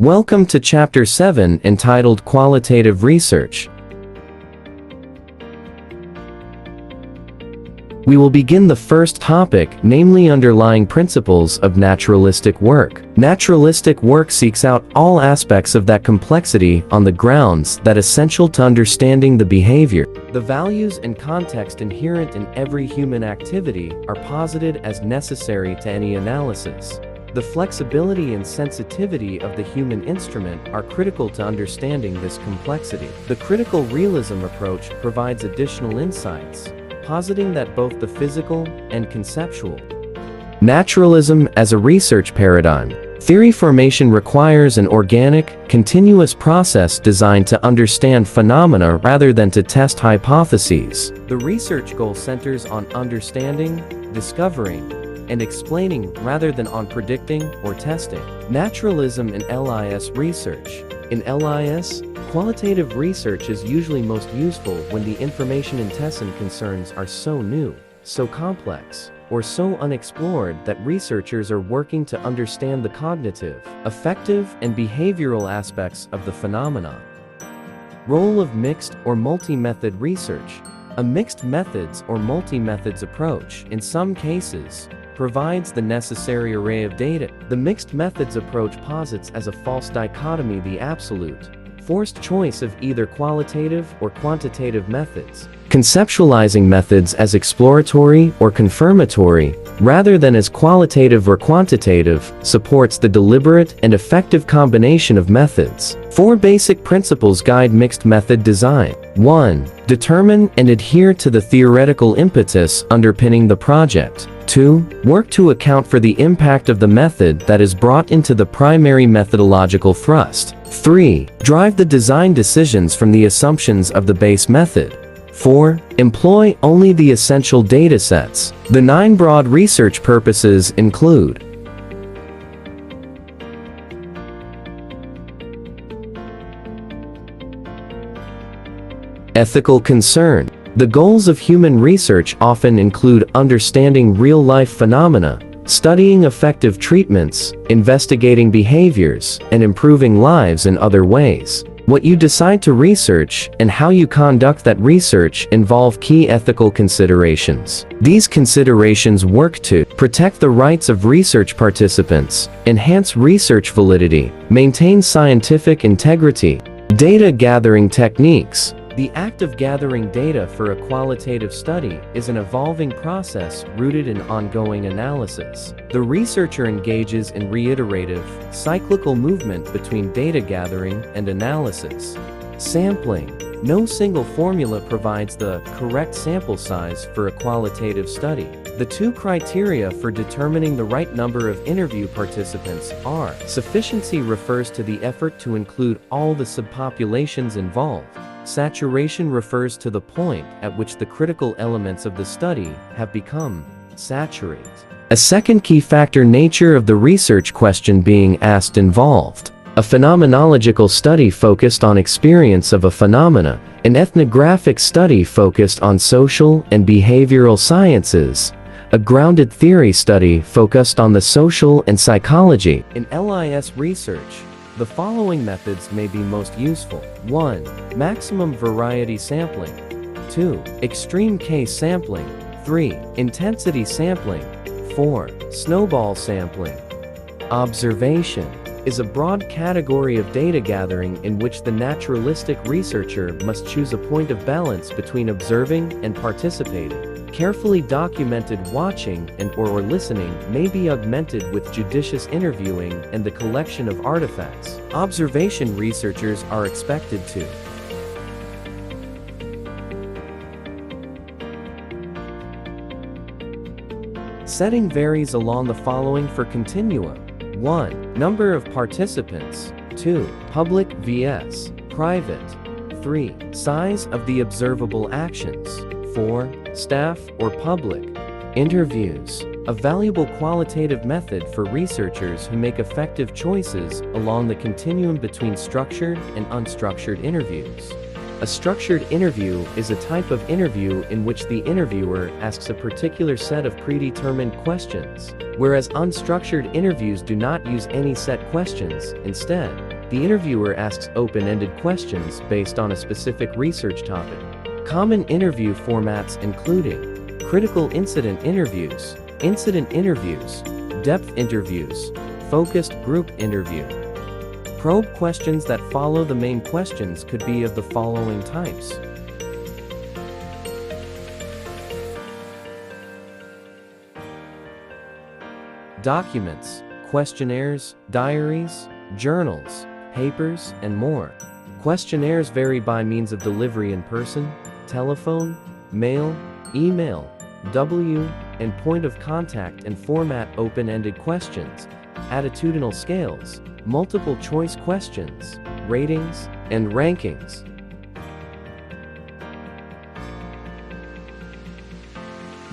Welcome to Chapter 7 entitled Qualitative Research. We will begin the first topic, namely underlying principles of naturalistic work. Naturalistic work seeks out all aspects of that complexity on the grounds that essential to understanding the behavior. The values and context inherent in every human activity are posited as necessary to any analysis. The flexibility and sensitivity of the human instrument are critical to understanding this complexity. The critical realism approach provides additional insights, positing that both the physical and conceptual. Naturalism as a research paradigm. Theory formation requires an organic, continuous process designed to understand phenomena rather than to test hypotheses. The research goal centers on understanding, discovering, and explaining rather than on predicting or testing. Naturalism in LIS research. In LIS, qualitative research is usually most useful when the information and testing concerns are so new, so complex, or so unexplored that researchers are working to understand the cognitive, affective, and behavioral aspects of the phenomena. Role of mixed or multi-method research. A mixed methods or multi-methods approach, in some cases, provides the necessary array of data. The mixed methods approach posits as a false dichotomy the absolute, forced choice of either qualitative or quantitative methods, conceptualizing methods as exploratory or confirmatory, rather than as qualitative or quantitative, supports the deliberate and effective combination of methods. 4 basic principles guide mixed method design. 1. Determine and adhere to the theoretical impetus underpinning the project. 2. Work to account for the impact of the method that is brought into the primary methodological thrust. 3. Drive the design decisions from the assumptions of the base method. 4. Employ only the essential datasets. The 9 broad research purposes include: ethical concern. The goals of human research often include understanding real-life phenomena, studying effective treatments, investigating behaviors, and improving lives in other ways. What you decide to research and how you conduct that research involve key ethical considerations. These considerations work to protect the rights of research participants, enhance research validity, maintain scientific integrity. Data gathering techniques. The act of gathering data for a qualitative study is an evolving process rooted in ongoing analysis. The researcher engages in reiterative, cyclical movement between data gathering and analysis. Sampling. No single formula provides the correct sample size for a qualitative study. The 2 criteria for determining the right number of interview participants are: sufficiency refers to the effort to include all the subpopulations involved. Saturation refers to the point at which the critical elements of the study have become saturated. A second key factor: nature of the research question being asked involved. A phenomenological study focused on experience of a phenomena, an ethnographic study focused on social and behavioral sciences, a grounded theory study focused on the social and psychology. In LIS research, the following methods may be most useful. 1. Maximum variety sampling. 2. Extreme case sampling. 3. Intensity sampling. 4. Snowball sampling. Observation is a broad category of data gathering in which the naturalistic researcher must choose a point of balance between observing and participating. Carefully documented watching and/or listening may be augmented with judicious interviewing and the collection of artifacts. Observation researchers are expected to setting varies along the following for continuum. 1. Number of participants. 2. Public vs. private. 3. Size of the observable actions. 4. Staff or public. Interviews. A valuable qualitative method for researchers who make effective choices along the continuum between structured and unstructured interviews. A structured interview is a type of interview in which the interviewer asks a particular set of predetermined questions, whereas unstructured interviews do not use any set questions. Instead, The interviewer asks open-ended questions based on a specific research topic. Common interview formats including critical incident interviews, depth interviews, focused group interview. Probe questions that follow the main questions could be of the following types. Documents, questionnaires, diaries, journals, papers, and more. Questionnaires vary by means of delivery in person, telephone, mail, email, and point of contact, and format open-ended questions, attitudinal scales, multiple choice questions, ratings, and rankings.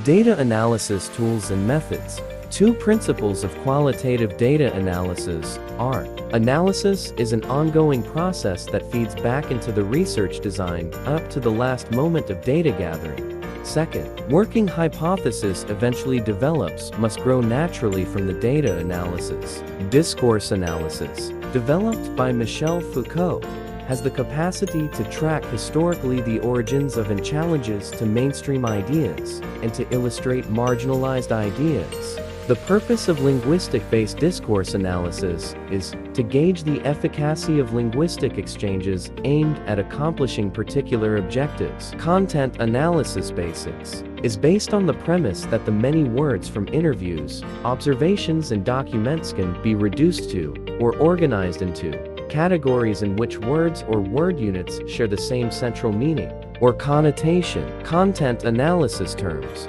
Data analysis tools and methods. Two principles of qualitative data analysis are: analysis is an ongoing process that feeds back into the research design up to the last moment of data gathering. Second, working hypothesis eventually develops must grow naturally from the data analysis. Discourse analysis, developed by Michel Foucault, has the capacity to track historically the origins of and challenges to mainstream ideas, and to illustrate marginalized ideas. The purpose of linguistic-based discourse analysis is to gauge the efficacy of linguistic exchanges aimed at accomplishing particular objectives. Content analysis basics is based on the premise that the many words from interviews, observations, and documents can be reduced to, or organized into, categories in which words or word units share the same central meaning or connotation. Content analysis terms.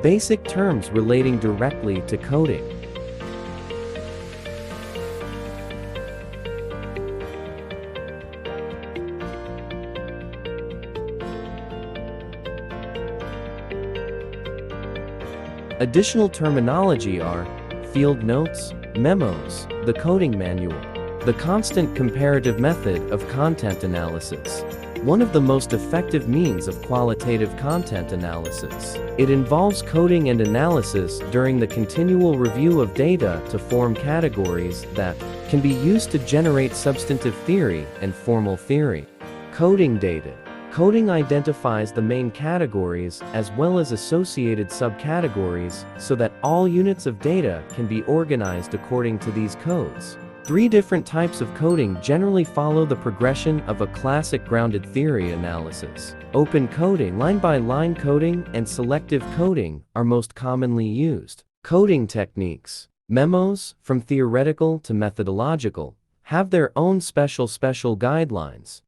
Basic terms relating directly to coding. Additional terminology are field notes, memos, the coding manual, the constant comparative method of content analysis. One of the most effective means of qualitative content analysis. It involves coding and analysis during the continual review of data to form categories that can be used to generate substantive theory and formal theory. Coding data. Coding identifies the main categories as well as associated subcategories so that all units of data can be organized according to these codes. Three different types of coding generally follow the progression of a classic grounded theory analysis. Open coding, line-by-line coding, and selective coding are most commonly used. Coding techniques. Memos, from theoretical to methodological, have their own special guidelines.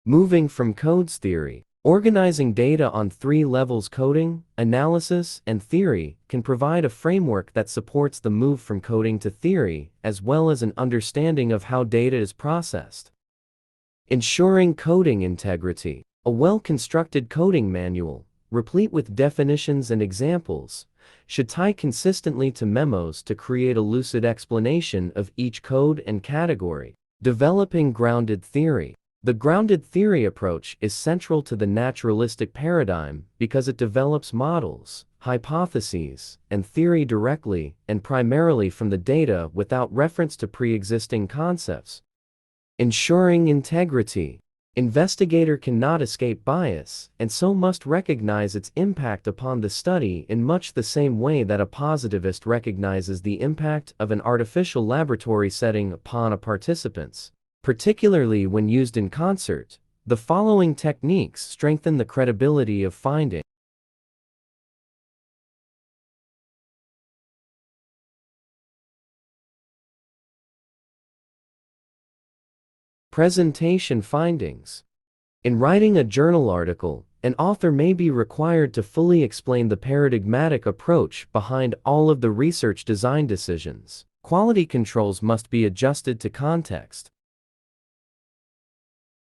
Moving from codes theory. Organizing data on three levels: coding, analysis, and theory, can provide a framework that supports the move from coding to theory, as well as an understanding of how data is processed. Ensuring coding integrity. A well-constructed coding manual, replete with definitions and examples, should tie consistently to memos to create a lucid explanation of each code and category. Developing grounded theory. The grounded theory approach is central to the naturalistic paradigm because it develops models, hypotheses, and theory directly and primarily from the data without reference to pre-existing concepts. Ensuring integrity. Investigator cannot escape bias, and so must recognize its impact upon the study in much the same way that a positivist recognizes the impact of an artificial laboratory setting upon a participants. Particularly when used in concert, the following techniques strengthen the credibility of findings. Presentation findings. In writing a journal article, an author may be required to fully explain the paradigmatic approach behind all of the research design decisions. Quality controls must be adjusted to context.